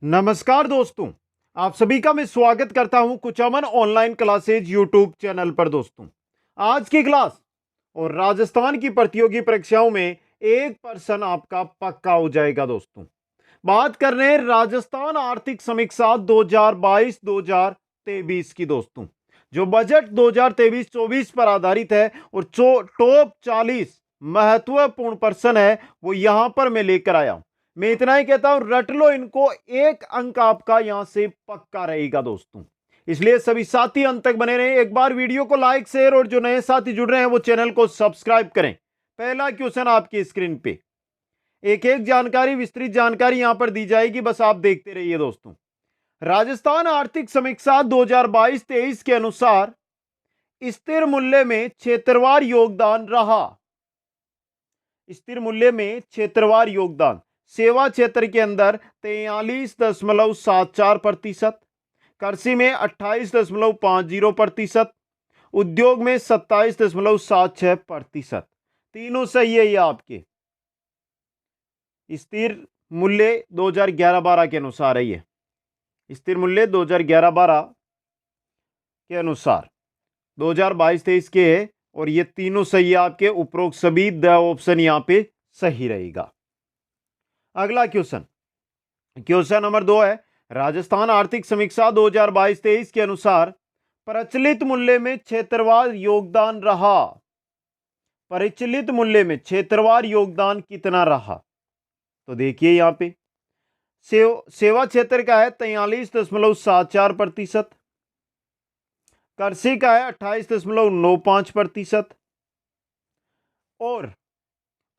नमस्कार दोस्तों, आप सभी का मैं स्वागत करता हूं Kuchaman online classes YouTube channel पर। दोस्तों, आज की क्लास और राजस्थान की प्रतियोगी परीक्षाओं में 1% आपका पक्का हो जाएगा। दोस्तों, बात कर रहे हैं राजस्थान आर्थिक समीक्षा 2022-2023 की। दोस्तों, जो बजट 2023-24 पर आधारित है और जो टॉप 40 महत्वपूर्ण प्रश्न है वो यहां पर मैं लेकर आया हूं। मैं इतना ही कहता हूं, रट लो इनको, एक अंक आपका यहां से पक्का रहेगा। दोस्तों, इसलिए सभी साथी अंत तक बने रहे। एक बार वीडियो को लाइक, शेयर और जो नए साथी जुड़ रहे हैं वो चैनल को सब्सक्राइब करें। पहला क्वेश्चन आपकी स्क्रीन पे, एक एक जानकारी, विस्तृत जानकारी यहां पर दी जाएगी, बस आप देखते रहिए। दोस्तों, राजस्थान आर्थिक समीक्षा 2022-23 के अनुसार स्थिर मूल्य में क्षेत्रवार योगदान रहा। स्थिर मूल्य में क्षेत्रवार योगदान सेवा क्षेत्र के अंदर 43.74%, कृषि में 28.50%, उद्योग में 27.76%। तीनों सही है ये आपके। स्थिर मूल्य 2011-12 के अनुसार है ये। स्थिर मूल्य 2011-12 के अनुसार 2022-23 के है और ये तीनों सही है आपके। उपरोक्त सभी द ऑप्शन यहां पे सही रहेगा। अगला क्वेश्चन, क्वेश्चन नंबर 2 है, राजस्थान आर्थिक समीक्षा 2022-23 के अनुसार प्रचलित मूल्य में क्षेत्रवार योगदान रहा। प्रचलित मूल्य में क्षेत्रवार योगदान कितना रहा? तो देखिए यहां पे सेवा क्षेत्र का है 43.74%, कृषि का है 28.95% और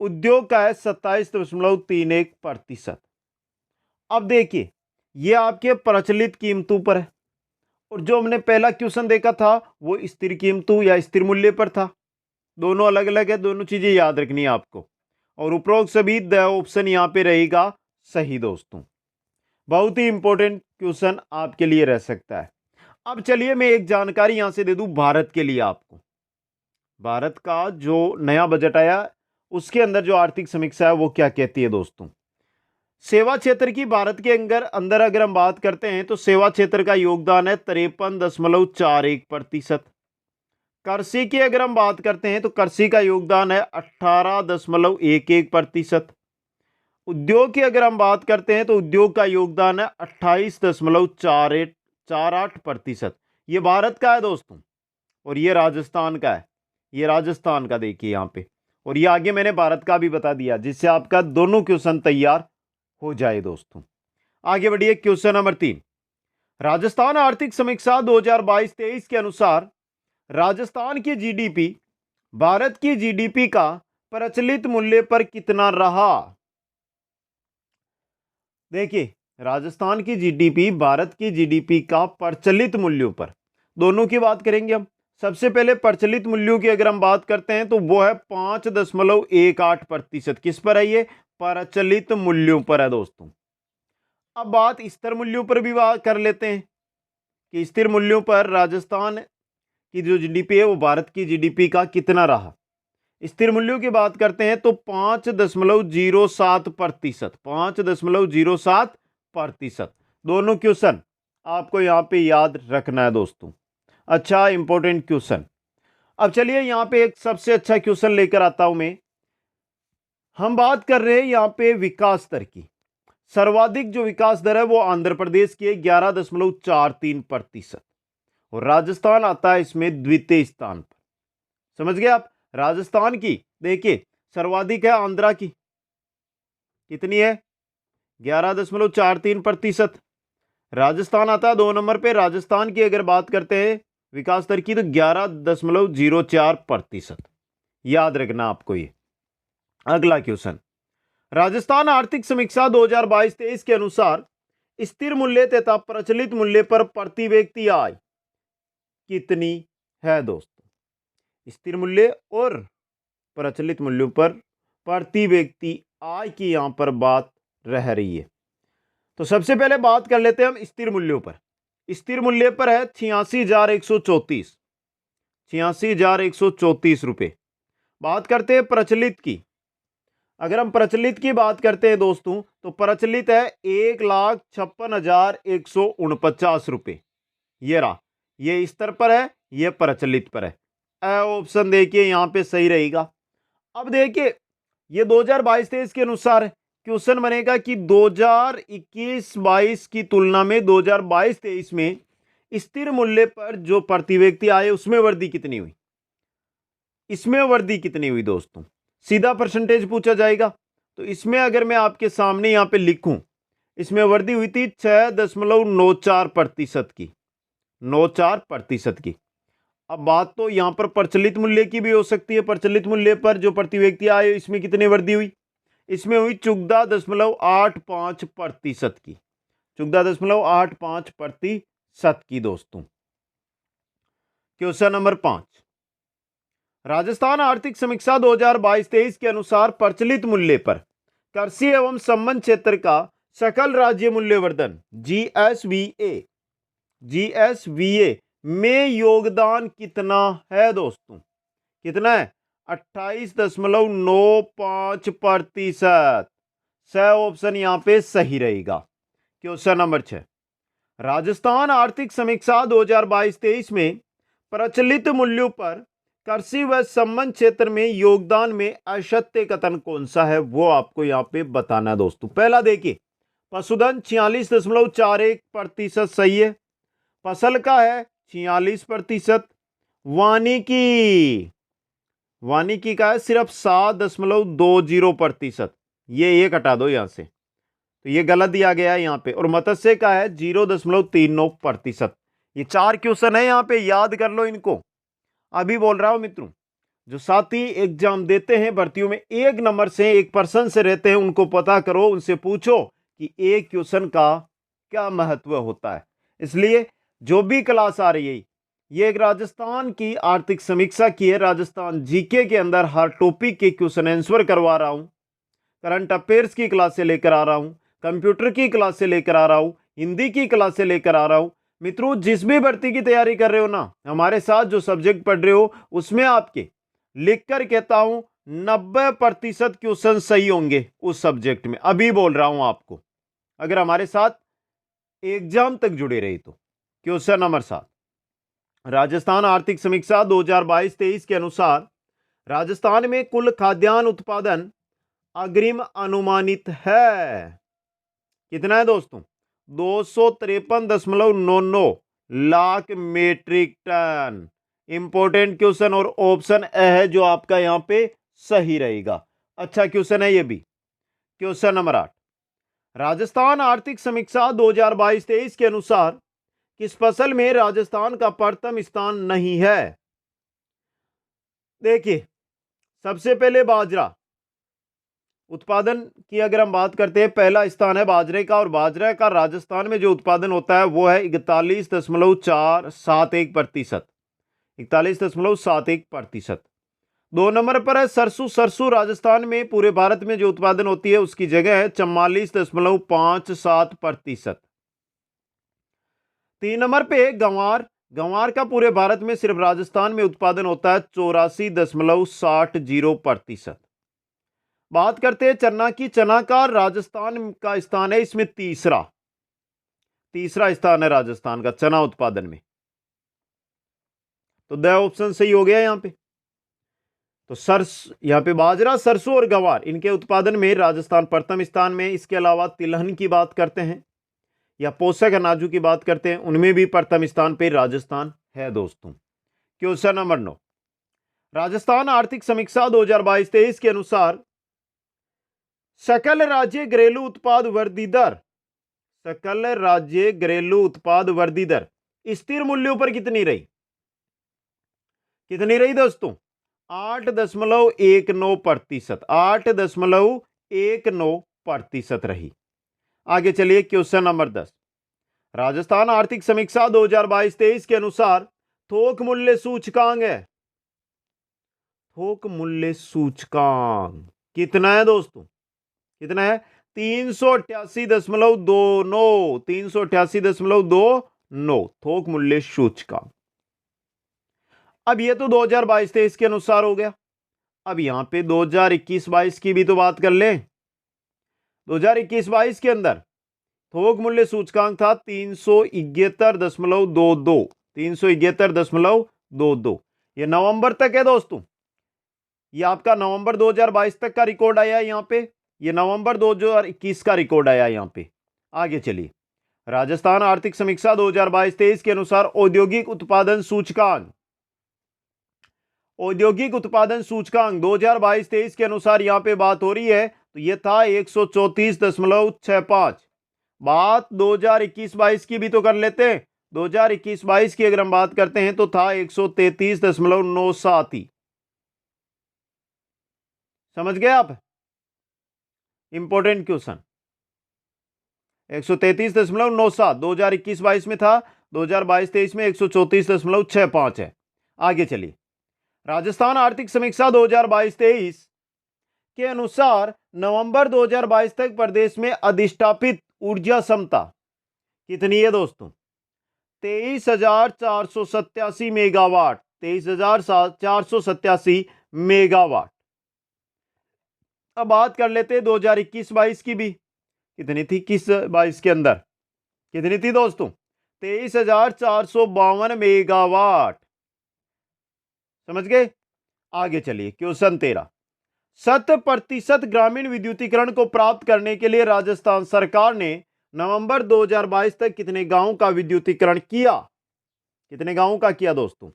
उद्योग का है 27.31%। अब देखिए ये आपके प्रचलित कीमतों पर है और जो हमने पहला क्वेश्चन देखा था वो स्थिर कीमतों या स्थिर मूल्य पर था। दोनों अलग अलग है, दोनों चीजें याद रखनी है आपको। और उपरोक्त सभी द ऑप्शन यहां पे रहेगा सही। दोस्तों, बहुत ही इंपॉर्टेंट क्वेश्चन आपके लिए रह सकता है। अब चलिए मैं एक जानकारी यहां से दे दूं भारत के लिए आपको। भारत का जो नया बजट आया उसके अंदर जो आर्थिक समीक्षा है वो क्या कहती है। दोस्तों, सेवा क्षेत्र की भारत के अंदर अगर हम बात करते हैं तो सेवा क्षेत्र का योगदान है 53.41%। कृषि की अगर हम बात करते हैं तो कृषि का योगदान है 18.11%। उद्योग की अगर हम बात करते हैं तो उद्योग का योगदान है 28.48%। ये भारत का है दोस्तों और ये राजस्थान का है। ये राजस्थान का देखिए यहां पे, और ये आगे मैंने भारत का भी बता दिया जिससे आपका दोनों क्वेश्चन तैयार हो जाए। दोस्तों, आगे बढ़िए। क्वेश्चन नंबर 3, राजस्थान आर्थिक समीक्षा 2022-23 के अनुसार राजस्थान की जीडीपी भारत की जीडीपी का प्रचलित मूल्य पर कितना रहा? देखिए, राजस्थान की जीडीपी भारत की जीडीपी का प्रचलित मूल्यों पर, दोनों की बात करेंगे हम। सबसे पहले प्रचलित मूल्यों की अगर हम बात करते हैं तो वो है 5.18%। किस पर है ये? प्रचलित मूल्यों पर है। दोस्तों, अब बात स्थिर मूल्यों पर भी बात कर लेते हैं कि स्थिर मूल्यों पर राजस्थान की जो जीडीपी है वो भारत की जीडीपी का कितना रहा। स्थिर मूल्यों की बात करते हैं तो 5.07%। 5.07%। दोनों क्वेश्चन आपको यहां पे याद रखना है दोस्तों। अच्छा, इंपॉर्टेंट क्वेश्चन। अब चलिए यहां पे एक सबसे अच्छा क्वेश्चन लेकर आता हूं मैं। हम बात कर रहे हैं यहां पे विकास दर की। सर्वाधिक जो विकास दर है वो आंध्र प्रदेश की है 11.43% और राजस्थान आता है इसमें द्वितीय स्थान पर। समझ गए आप? राजस्थान की देखिए सर्वाधिक है आंध्रा की, कितनी है? 11.43%। राजस्थान आता है 2 नंबर पे। राजस्थान की अगर बात करते हैं विकास दर की तो 11.04%। याद रखना आपको ये। अगला क्वेश्चन, राजस्थान आर्थिक समीक्षा 2022-23 के अनुसार स्थिर मूल्य तथा प्रचलित मूल्य पर प्रति व्यक्ति आय कितनी है? दोस्तों, स्थिर मूल्य और प्रचलित मूल्यों पर प्रति व्यक्ति आय की यहां पर बात रह रही है। तो सबसे पहले बात कर लेते हैं हम स्थिर मूल्यों पर। स्थिर मूल्य पर है 86,134 रुपए। बात करते हैं प्रचलित की। अगर हम प्रचलित की बात करते हैं दोस्तों, तो प्रचलित है 1,56,149 रुपये। ये रहा, ये स्तर पर है, ये प्रचलित पर है। ऑप्शन देखिए यहां पे सही रहेगा। अब देखिए ये 2022-23 के अनुसार क्वेश्चन बनेगा कि 2021-22 की तुलना में 2022-23 में स्थिर मूल्य पर जो प्रति व्यक्ति आए उसमें वृद्धि कितनी हुई, इसमें वृद्धि कितनी हुई दोस्तों। सीधा परसेंटेज पूछा जाएगा। तो इसमें अगर मैं आपके सामने यहां पे लिखूं, इसमें वृद्धि हुई थी 6.94% की, 94% की। अब बात तो यहां पर प्रचलित मूल्य की भी हो सकती है। प्रचलित मूल्य पर जो प्रति व्यक्ति आए इसमें कितनी वृद्धि हुई, इसमें हुई 14.85% की, 14.85% की दोस्तों। क्वेश्चन नंबर 5, राजस्थान आर्थिक समीक्षा 2022-23 के अनुसार प्रचलित मूल्य पर कृषि एवं संबंध क्षेत्र का सकल राज्य मूल्यवर्धन जीएसवीए में योगदान कितना है दोस्तों, कितना है, 28.95%। सही ऑप्शन यहां पे सही रहेगा। क्वेश्चन नंबर 6, राजस्थान आर्थिक समीक्षा 2022-23 में प्रचलित मूल्यों पर कृषि व संबंध क्षेत्र में योगदान में असत्य कथन कौन सा है, वो आपको यहां पे बताना है दोस्तों। पहला देखिए, पशुधन 46.41% सही है, फसल का है 46%, वानिकी का है सिर्फ 7.20%, ये एक हटा दो यहां से, तो ये गलत दिया गया है यहां पे। और मत्स्य का है 0.39%। ये 4 क्वेश्चन है यहां पे, याद कर लो इनको। अभी बोल रहा हूं मित्रों, जो साथी एग्जाम देते हैं भर्तियों में, एक नंबर से, एक पर्सन से रहते हैं, उनको पता करो, उनसे पूछो कि एक क्वेश्चन का क्या महत्व होता है। इसलिए जो भी क्लास आ रही है, ये एक राजस्थान की आर्थिक समीक्षा की है, राजस्थान जीके के अंदर हर टॉपिक के क्वेश्चन आंसर करवा रहा हूं, करंट अफेयर्स की क्लास से लेकर आ रहा हूं, कंप्यूटर की क्लास से लेकर आ रहा हूं, हिंदी की क्लास से लेकर आ रहा हूं। मित्रों, जिस भी भर्ती की तैयारी कर रहे हो ना, हमारे साथ जो सब्जेक्ट पढ़ रहे हो, उसमें आपके लिखकर कहता हूं 90% क्वेश्चन सही होंगे उस सब्जेक्ट में। अभी बोल रहा हूं आपको, अगर हमारे साथ एग्जाम तक जुड़े रहे तो। क्वेश्चन नंबर 7, राजस्थान आर्थिक समीक्षा 2022-23 के अनुसार राजस्थान में कुल खाद्यान्न उत्पादन अग्रिम अनुमानित है, कितना है दोस्तों, 253.99 lakh metric ton. Important question और ऑप्शन ए है जो आपका यहां पे सही रहेगा। अच्छा क्वेश्चन है ये भी। क्वेश्चन नंबर 8, राजस्थान आर्थिक समीक्षा 2022-23 के अनुसार किस फसल में राजस्थान का प्रथम स्थान नहीं है। देखिए, सबसे पहले बाजरा उत्पादन की अगर हम बात करते हैं, पहला स्थान है बाजरे का, और बाजरे का राजस्थान में जो उत्पादन होता है वो है 41.71%, 41.71%। 2 नंबर पर है सरसों राजस्थान में पूरे भारत में जो उत्पादन होती है उसकी जगह है 44.57%। 3 नंबर पे गंवार का पूरे भारत में सिर्फ राजस्थान में उत्पादन होता है 84.60%। बात करते हैं चना की, चना का राजस्थान का स्थान है इसमें तीसरा स्थान है राजस्थान का चना उत्पादन में। तो द ऑप्शन सही हो गया यहां पे। तो यहां पे बाजरा, सरसों और गंवार, इनके उत्पादन में राजस्थान प्रथम स्थान में। इसके अलावा तिलहन की बात करते हैं या पोषक अनाजों की बात करते हैं, उनमें भी प्रथम स्थान पे राजस्थान है दोस्तों। क्वेश्चन नंबर 9, राजस्थान आर्थिक समीक्षा 2022-23 के अनुसार सकल राज्य घरेलू उत्पाद वृद्धि दर, सकल राज्य घरेलू उत्पाद वृद्धि दर स्थिर मूल्यों पर कितनी रही, कितनी रही दोस्तों, 8.19%, 8.19% रही। आगे चलिए क्वेश्चन नंबर 10, राजस्थान आर्थिक समीक्षा 2022-23 के अनुसार थोक मूल्य सूचकांक है, थोक मूल्य सूचकांक कितना है दोस्तों, कितना है, 388.29, 388.29 थोक मूल्य सूचकांक। अब ये तो 2022-23 के अनुसार हो गया। अब यहां पे 2021-22 की भी तो बात कर लें। 2021-22 के अंदर थोक मूल्य सूचकांक था 371.22, 371.22। ये नवंबर तक है दोस्तों, ये आपका नवंबर 2022 तक का रिकॉर्ड आया है यहां पे, ये नवंबर 2021 का रिकॉर्ड आया है यहां पे। आगे चलिए, राजस्थान आर्थिक समीक्षा 2022-23 के अनुसार औद्योगिक उत्पादन सूचकांक, औद्योगिक उत्पादन सूचकांक 2022-23 के अनुसार यहां पे बात हो रही है, तो ये था 134.65। बात 2021-22 की भी तो कर लेते हैं। 2021-22 की अगर हम बात करते हैं तो था 133.97 ही। समझ गए आप? इंपॉर्टेंट क्वेश्चन, 133.97 2021-22 में था, 2022-23 में 134.65 है। आगे चलिए, राजस्थान आर्थिक समीक्षा 2022-23 के अनुसार नवंबर 2022 तक प्रदेश में अधिष्ठापित ऊर्जा क्षमता कितनी है दोस्तों? 23,487 मेगावाट, 23,487 मेगावाट। अब बात कर लेते हैं 2021-22 की भी, कितनी थी 21-22 के अंदर, कितनी थी दोस्तों? 23,452 मेगावाट। समझ गए? आगे चलिए, क्वेश्चन 13, 100% ग्रामीण विद्युतीकरण को प्राप्त करने के लिए राजस्थान सरकार ने नवंबर 2022 तक कितने गांवों का विद्युतीकरण किया? कितने गांवों का किया दोस्तों?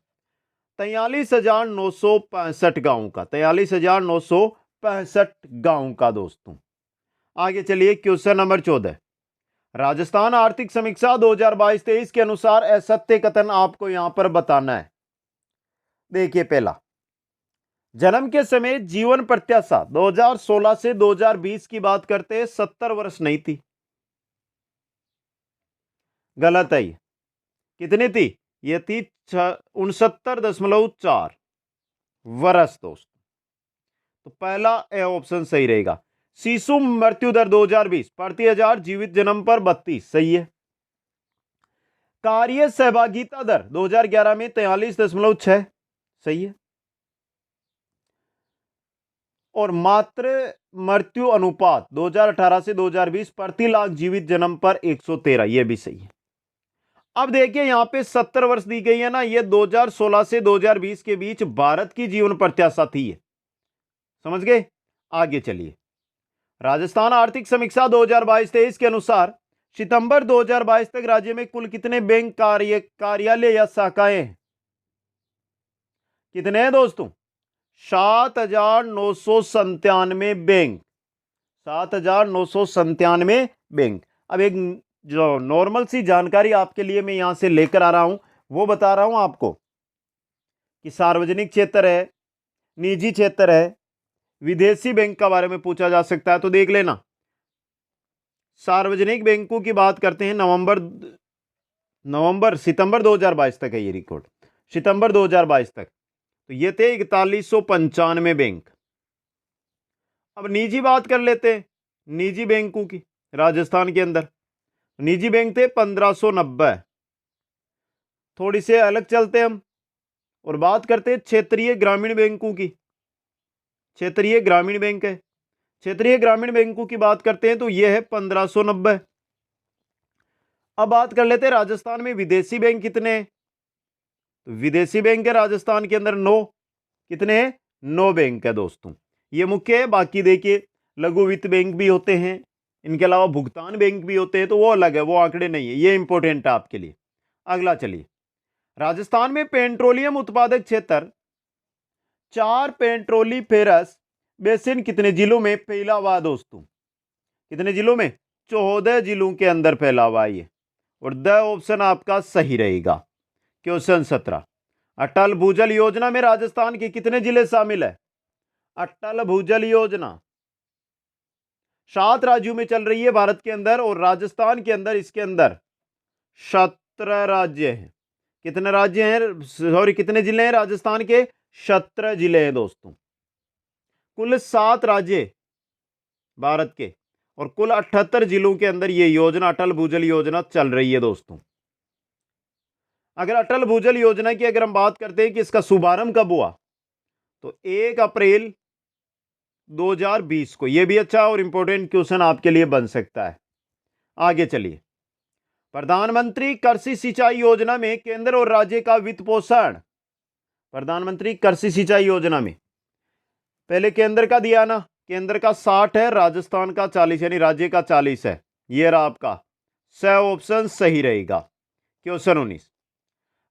43,965 गांवों का, 43,965 गांवों का दोस्तों। आगे चलिए, क्वेश्चन नंबर 14, राजस्थान आर्थिक समीक्षा 2022-23 के अनुसार असत्य कथन आपको यहां पर बताना है। देखिए, पहला, जन्म के समय जीवन प्रत्याशा 2016 से 2020 की बात करते हैं 70 वर्ष नहीं थी। गलत है, कितनी थी? यह थी 69.4 वर्ष दोस्तों। तो पहला ए ऑप्शन सही रहेगा। शिशु मृत्यु दर 2020 प्रति 1000 जीवित जन्म पर 32 सही है। कार्य सहभागिता दर 2011 में 43.6 सही है। और मातृ मृत्यु अनुपात 2018 से 2020 प्रति लाख जीवित जन्म पर 113, यह भी सही है। अब देखिए, यहां पे 70 वर्ष दी गई है ना, यह 2016 से 2020 के बीच भारत की जीवन प्रत्याशा थी। समझ गए? आगे चलिए, राजस्थान आर्थिक समीक्षा 2022-23 के अनुसार सितंबर 2022 तक राज्य में कुल कितने बैंक कार्यालय या शाखाएं हैं? कितने हैं दोस्तों? 7,997 बैंक, 7,997 बैंक। अब एक जो नॉर्मल सी जानकारी आपके लिए मैं यहां से लेकर आ रहा हूं, वो बता रहा हूं आपको कि सार्वजनिक क्षेत्र है, निजी क्षेत्र है, विदेशी बैंक का बारे में पूछा जा सकता है, तो देख लेना। सार्वजनिक बैंकों की बात करते हैं, सितंबर 2022 तक है ये रिकॉर्ड, सितंबर 2022 तक, तो ये थे 4195 बैंक। अब निजी बात कर लेते हैं, निजी बैंकों की राजस्थान के अंदर निजी बैंक थे 1590। थोड़ी से अलग चलते हम और बात करते हैं क्षेत्रीय ग्रामीण बैंकों की। क्षेत्रीय ग्रामीण बैंक है, क्षेत्रीय ग्रामीण बैंकों की बात करते हैं तो यह है 1590। अब बात कर लेते हैं राजस्थान में विदेशी बैंक कितने हैं, तो विदेशी बैंक है राजस्थान के अंदर 9। कितने हैं? 9 बैंक है दोस्तों, ये मुख्य है। बाकी देखिए, लघु वित्त बैंक भी होते हैं, इनके अलावा भुगतान बैंक भी होते हैं, तो वो अलग है, वो आंकड़े नहीं है, ये इंपॉर्टेंट है आपके लिए। अगला चलिए, राजस्थान में पेट्रोलियम उत्पादक क्षेत्र 4 पेट्रोलीफेरस बेसिन कितने जिलों में फैला हुआ दोस्तों? कितने जिलों में? 14 जिलों के अंदर फैला हुआ है ये, और द ऑप्शन आपका सही रहेगा। क्वेश्चन 17, अटल भूजल योजना में राजस्थान के कितने जिले शामिल है? अटल भूजल योजना 7 राज्यों में चल रही है भारत के अंदर, और राजस्थान के अंदर इसके अंदर 17 राज्य हैं। कितने राज्य हैं, सॉरी कितने जिले हैं राजस्थान के? 17 जिले हैं दोस्तों। कुल 7 राज्य भारत के, और कुल 78 जिलों के अंदर ये योजना, अटल भूजल योजना चल रही है दोस्तों। अगर अटल भूजल योजना की अगर हम बात करते हैं कि इसका शुभारंभ कब हुआ, तो 1 अप्रैल 2020 को। यह भी अच्छा और इंपॉर्टेंट क्वेश्चन आपके लिए बन सकता है। आगे चलिए, प्रधानमंत्री कृषि सिंचाई योजना में केंद्र और राज्य का वित्त पोषण। प्रधानमंत्री कृषि सिंचाई योजना में पहले केंद्र का दिया ना, केंद्र का 60 है, राजस्थान का 40 यानी राज्य का 40 है। यह रहा आपका स ऑप्शन सही रहेगा। क्वेश्चन 19,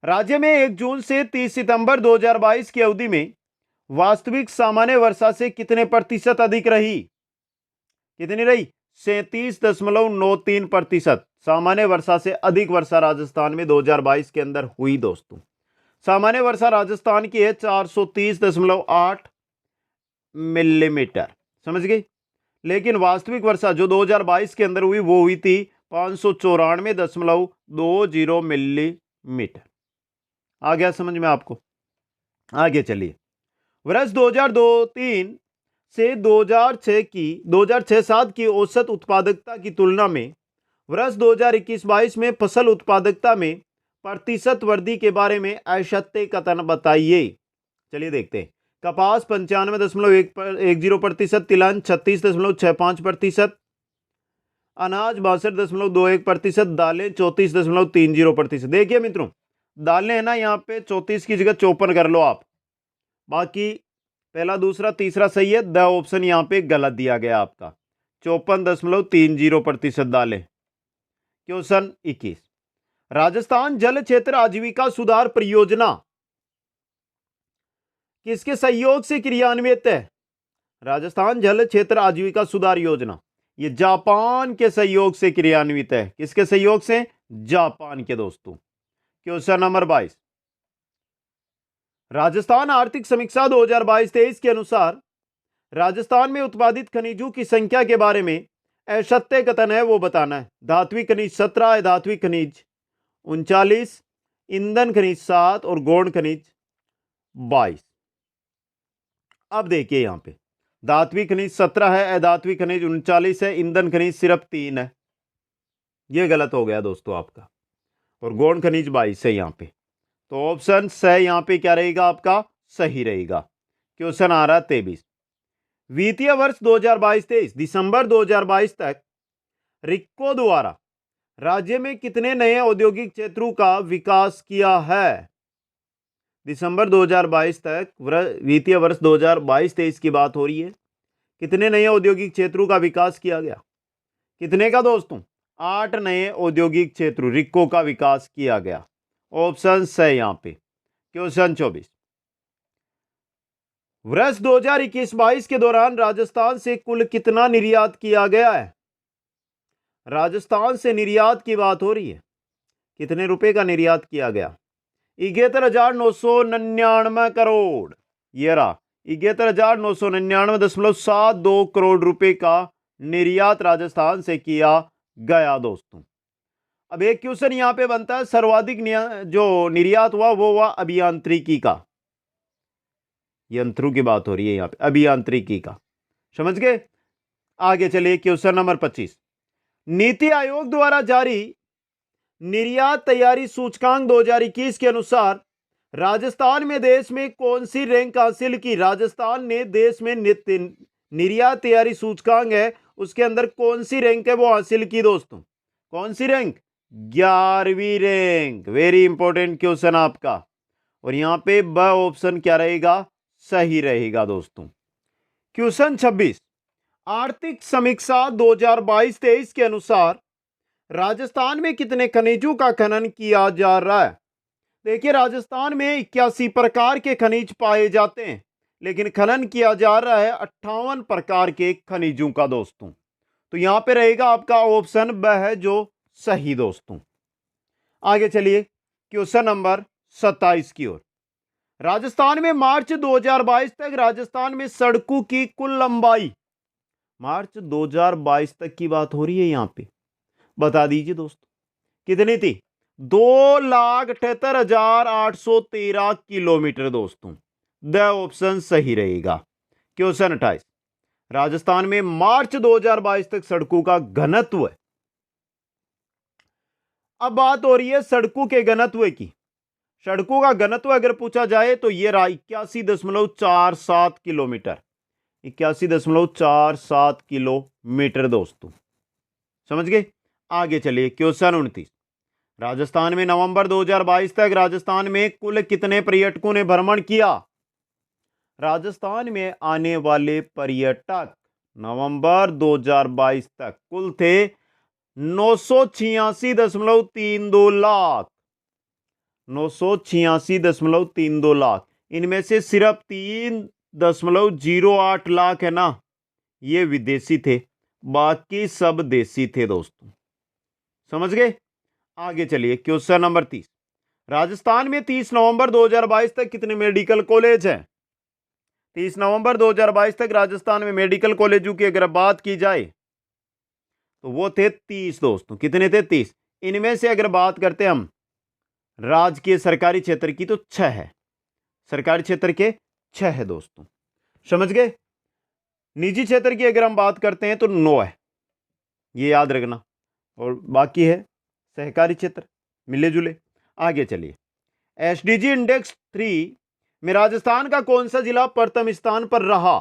राज्य में 1 जून से 30 सितंबर 2022 की अवधि में वास्तविक सामान्य वर्षा से कितने प्रतिशत अधिक रही? कितनी रही? 37.93%। सामान्य वर्षा से अधिक वर्षा राजस्थान में 2022 के अंदर हुई दोस्तों। सामान्य वर्षा राजस्थान की है 430.8 मिलीमीटर, समझ गए। लेकिन वास्तविक वर्षा जो 2022 के अंदर हुई वो हुई थी 594.20 मिलीमीटर। आ गया समझ में आपको? आगे चलिए, वर्ष 2002-03 से 2006-07 की औसत उत्पादकता की तुलना में वर्ष 2021-22 में फसल उत्पादकता में प्रतिशत वृद्धि के बारे में असत्य कथन बताइए। चलिए देखते हैं। कपास 95.10%, तिलहन 36.65%, अनाज 62.21%, दालें 34.30%। देखिए मित्रों, दालें है ना, यहाँ पे 34 की जगह 54 कर लो आप। बाकी पहला दूसरा तीसरा सही है, द ऑप्शन यहाँ पे गलत दिया गया आपका। 54.30% दालें। क्वेश्चन 21, राजस्थान जल क्षेत्र आजीविका सुधार परियोजना किसके सहयोग से क्रियान्वित है? राजस्थान जल क्षेत्र आजीविका सुधार योजना ये जापान के सहयोग से क्रियान्वित है। किसके सहयोग से? जापान के दोस्तों। क्वेश्चन नंबर 22, राजस्थान आर्थिक समीक्षा 2022-23 के अनुसार राजस्थान में उत्पादित खनिजों की संख्या के बारे में असत्य कथन है वो बताना है। धात्विक खनिज 17, अधात्विक खनिज 39, ईंधन खनिज 7 और गौण खनिज 22। अब देखिए यहां पे धात्विक खनिज 17 है, अधात्विक खनिज 39 है, ईंधन खनिज सिर्फ 3 है। यह गलत हो गया दोस्तों आपका। और गौण खनिज 22 है यहां पे। तो ऑप्शन स यहां पे क्या रहेगा आपका? सही रहेगा। क्वेश्चन आ रहा 23, वित्तीय वर्ष 2022-23 दिसंबर 2022 तक रिक्को द्वारा राज्य में कितने नए औद्योगिक क्षेत्रों का विकास किया है? दिसंबर 2022 तक वित्तीय वर्ष 2022-23 की बात हो रही है। कितने नए औद्योगिक क्षेत्रों का विकास किया गया? कितने का दोस्तों? 8 नए औद्योगिक क्षेत्रों रिक्को का विकास किया गया। ऑप्शन है यहां पे। क्वेश्चन 24, वर्ष 2021-22 के दौरान राजस्थान से कुल कितना निर्यात किया गया है? राजस्थान से निर्यात की बात हो रही है। कितने रुपए का निर्यात किया गया? 71,999 करोड़। ये रहा 71,999.72 करोड़ रुपए का निर्यात राजस्थान से किया गया दोस्तों। अब एक क्वेश्चन यहां पे बनता है, सर्वाधिक जो निर्यात हुआ वो हुआ अभियांत्रिकी का। यंत्रों की बात हो रही है यहां पे, अभियांत्रिकी का, समझ गए। आगे चलिए, क्वेश्चन नंबर 25, नीति आयोग द्वारा जारी निर्यात तैयारी सूचकांक 2021 के अनुसार राजस्थान में देश में कौन सी रैंक हासिल की? राजस्थान ने देश में निर्यात तैयारी सूचकांक है उसके अंदर कौन सी रैंक है वो हासिल की दोस्तों? कौन सी रैंक? 11वीं रैंक। वेरी इंपॉर्टेंट क्वेश्चन आपका। और यहां पे ब ऑप्शन क्या रहेगा? सही रहेगा दोस्तों। क्वेश्चन 26, आर्थिक समीक्षा 2022-23 के अनुसार राजस्थान में कितने खनिजों का खनन किया जा रहा है? देखिए, राजस्थान में 81 प्रकार के खनिज पाए जाते हैं, लेकिन खनन किया जा रहा है 58 प्रकार के खनिजों का दोस्तों। तो यहां पे रहेगा आपका ऑप्शन ब है जो सही दोस्तों। आगे चलिए, क्वेश्चन नंबर 27 की ओर। राजस्थान में मार्च 2022 तक राजस्थान में सड़कों की कुल लंबाई, मार्च 2022 तक की बात हो रही है यहां पे, बता दीजिए दोस्तों कितनी थी? 2,78,813 किलोमीटर दोस्तों। द ऑप्शन सही रहेगा। क्वेश्चन 28, राजस्थान में मार्च 2022 तक सड़कों का घनत्व है। अब बात हो रही है सड़कों के घनत्व की। सड़कों का घनत्व अगर पूछा जाए तो यह रहा 81.47 किलोमीटर। 81.47 किलोमीटर दोस्तों। समझ गए। आगे चलिए क्वेश्चन 29। राजस्थान में नवंबर 2022 तक राजस्थान में कुल कितने पर्यटकों ने भ्रमण किया? राजस्थान में आने वाले पर्यटक नवंबर 2022 तक कुल थे 986.32 लाख। 986.32 लाख। इनमें से सिर्फ 3.08 लाख है ना, ये विदेशी थे, बाकी सब देशी थे दोस्तों। समझ गए। आगे चलिए क्वेश्चन नंबर 30। राजस्थान में 30 नवंबर 2022 तक कितने मेडिकल कॉलेज हैं? 30 नवंबर 2022 तक राजस्थान में मेडिकल कॉलेजों की अगर बात की जाए तो वो थे 30 दोस्तों। कितने थे? 30। इनमें से अगर बात करते हैं हम राजकीय सरकारी क्षेत्र की तो 6 है, सरकारी क्षेत्र के 6 है दोस्तों। समझ गए। निजी क्षेत्र की अगर हम बात करते हैं तो 9 है, ये याद रखना, और बाकी है सहकारी क्षेत्र, मिले जुले। आगे चलिए एसडीजी इंडेक्स 3 में राजस्थान का कौन सा जिला प्रथम स्थान पर रहा?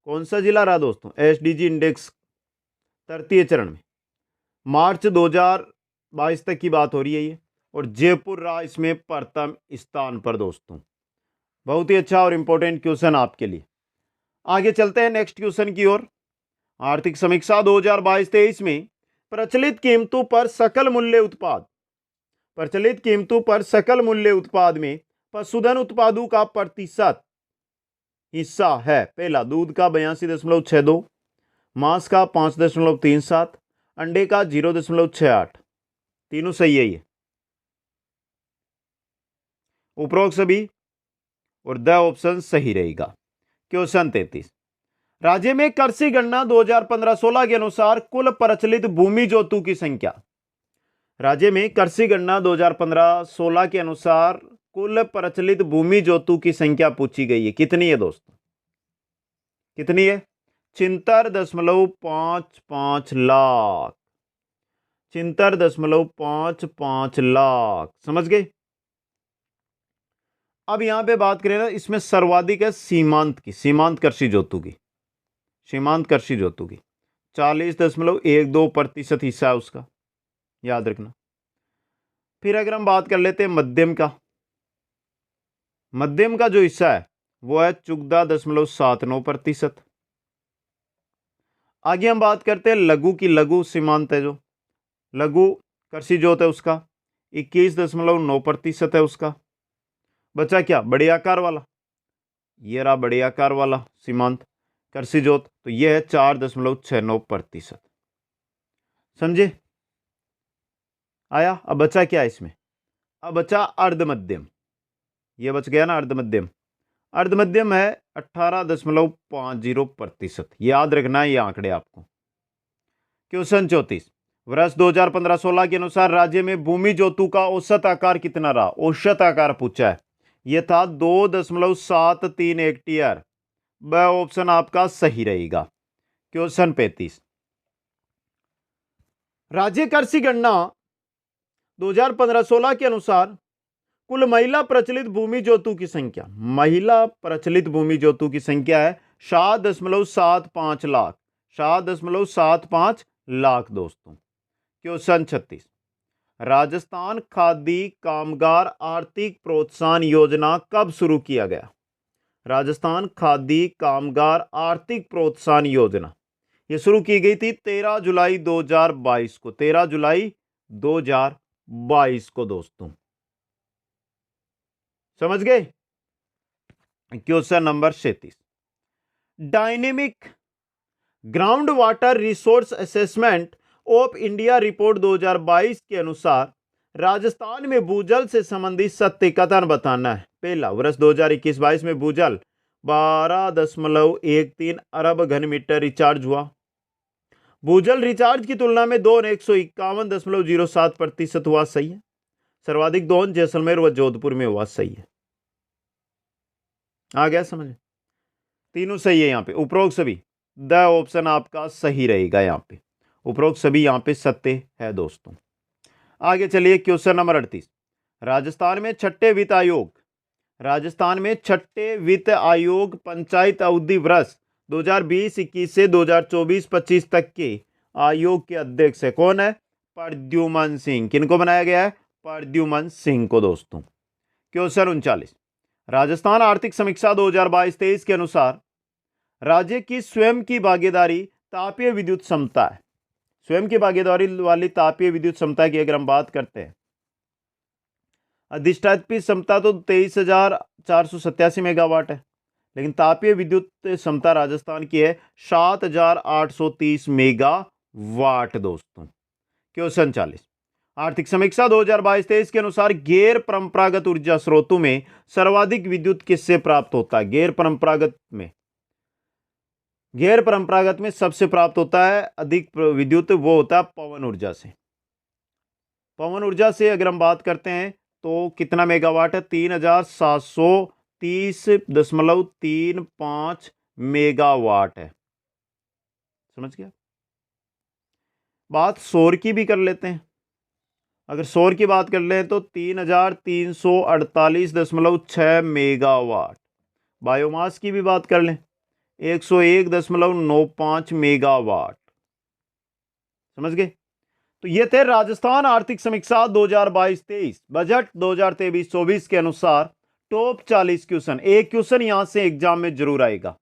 कौन सा जिला रहा दोस्तों एसडीजी इंडेक्स तृतीय चरण में? मार्च 2022 तक की बात हो रही है ये, और जयपुर रहा इसमें प्रथम स्थान पर दोस्तों। बहुत ही अच्छा और इंपॉर्टेंट क्वेश्चन आपके लिए। आगे चलते हैं नेक्स्ट क्वेश्चन की ओर। आर्थिक समीक्षा 2022-23 में प्रचलित कीमतों पर सकल मूल्य उत्पाद, प्रचलित कीमतों पर सकल मूल्य उत्पाद में पशुधन उत्पादों का प्रतिशत हिस्सा है। पहला दूध का 82.62, मांस का 5.37, अंडे का 0.68। तीनों सही है ये, उपरोक्त सभी, और द ऑप्शन सही रहेगा। क्वेश्चन 33। राज्य में कृषि गणना 2015-16 के अनुसार कुल प्रचलित भूमि जोतों की संख्या, राज्य में कृषि गणना 2015-16 के अनुसार कुल प्रचलित भूमि जोतों की संख्या पूछी गई है। कितनी है दोस्तों? कितनी है? 76.55 लाख। 76.55 लाख। समझ गए। अब यहां पे बात करें ना, इसमें सर्वाधिक है सीमांत की, सीमांत कृषि जोतों की, सीमांत कृषि जोतों की 40.12% हिस्सा है उसका, याद रखना। फिर अगर हम बात कर लेते हैं मध्यम का, मध्यम का जो हिस्सा है वो है 14.79%। आगे हम बात करते हैं लघु की, लघु सीमांत है जो लघु कृषि जोत है उसका 21.9% है उसका। बचा क्या? बड़े आकार वाला, ये रहा बड़े आकार वाला सीमांत कृषि जोत, तो ये है 4.69%। समझे? आया। अब बचा क्या इसमें? अब बचा अर्ध मध्यम, ये बच गया ना अर्ध मध्यम। अर्ध मध्यम है 18.50%। याद रखना है ये आंकड़े आपको। क्वेश्चन 34। वर्ष 2015-16 के अनुसार राज्य में भूमि जोतों का औसत आकार कितना रहा? औसत आकार पूछा है, यह था 2.73 हेक्टेयर। ब ऑप्शन आपका सही रहेगा। क्वेश्चन 35। राज्य कृषि गणना 2015-16 के अनुसार कुल महिला प्रचलित भूमि जोतों की संख्या, महिला प्रचलित भूमि जोतों की संख्या है 7.75 लाख, 7.75 लाख दोस्तों। क्वेश्चन 36। राजस्थान खादी कामगार आर्थिक प्रोत्साहन योजना कब शुरू किया गया? राजस्थान खादी कामगार आर्थिक प्रोत्साहन योजना ये शुरू की गई थी 13 जुलाई 2022 को, 13 जुलाई 2022 को दोस्तों। समझ गए। Question number 37। Dynamic ground water resource assessment of India report 2022 के अनुसार राजस्थान में भूजल से संबंधित सत्य कथन बताना है। पहला, वर्ष 2021-22 में भूजल 12.13 अरब घन मीटर रिचार्ज हुआ। भूजल रिचार्ज की तुलना में दोहन 151.07% हुआ। सही है। सर्वाधिक दोहन जैसलमेर व जोधपुर में हुआ। सही है। आ गया समझ? तीनों सही है यहां पे, उपरोक्त सभी। द ऑप्शन आपका सही रहेगा यहां पे, उपरोक्त सभी यहां पे सत्य है दोस्तों। आगे चलिए क्वेश्चन नंबर 38। राजस्थान में छठे वित्त आयोग, राजस्थान में छठे वित्त आयोग पंचायत अवधि वर्ष 2020-21 से 2024-25 तक के आयोग के अध्यक्ष है। कौन है? प्रद्युमन सिंह। किनको बनाया गया है? प्रद्युमन सिंह को दोस्तों। क्वेश्चन 39, राजस्थान आर्थिक समीक्षा 2022-23 के अनुसार राज्य की स्वयं की भागीदारी तापीय विद्युत क्षमता है। स्वयं की भागीदारी वाली तापीय विद्युत क्षमता की अगर हम बात करते हैं, अधिष्ठापित क्षमता तो 23,487 मेगावाट है, लेकिन तापीय विद्युत क्षमता राजस्थान की है 7,830 मेगावाट दोस्तों। क्वेश्चन 40, आर्थिक समीक्षा 2022-23 के अनुसार गैर परंपरागत ऊर्जा स्रोतों में सर्वाधिक विद्युत किससे प्राप्त होता है? गैर परंपरागत में सबसे प्राप्त होता है अधिक विद्युत, वो होता है पवन ऊर्जा से। पवन ऊर्जा से अगर हम बात करते हैं तो कितना मेगावाट है? 3,730.35 मेगावाट है। समझ गया? बात सौर की भी कर लेते हैं। अगर सौर की बात कर लें तो 3,348.6 मेगावाट। बायोमास की भी बात कर लें 101.95 मेगावाट। समझ गए? तो ये थे राजस्थान आर्थिक समीक्षा 2022-23 बजट 2023-24 के अनुसार टॉप 40 क्वेश्चन। एक क्वेश्चन यहां से एग्जाम में जरूर आएगा।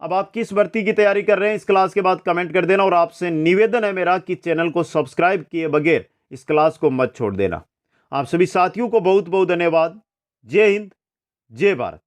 अब आप किस भर्ती की तैयारी कर रहे हैं इस क्लास के बाद कमेंट कर देना, और आपसे निवेदन है मेरा कि चैनल को सब्सक्राइब किए बगैर इस क्लास को मत छोड़ देना। आप सभी साथियों को बहुत बहुत धन्यवाद। जय हिंद, जय भारत।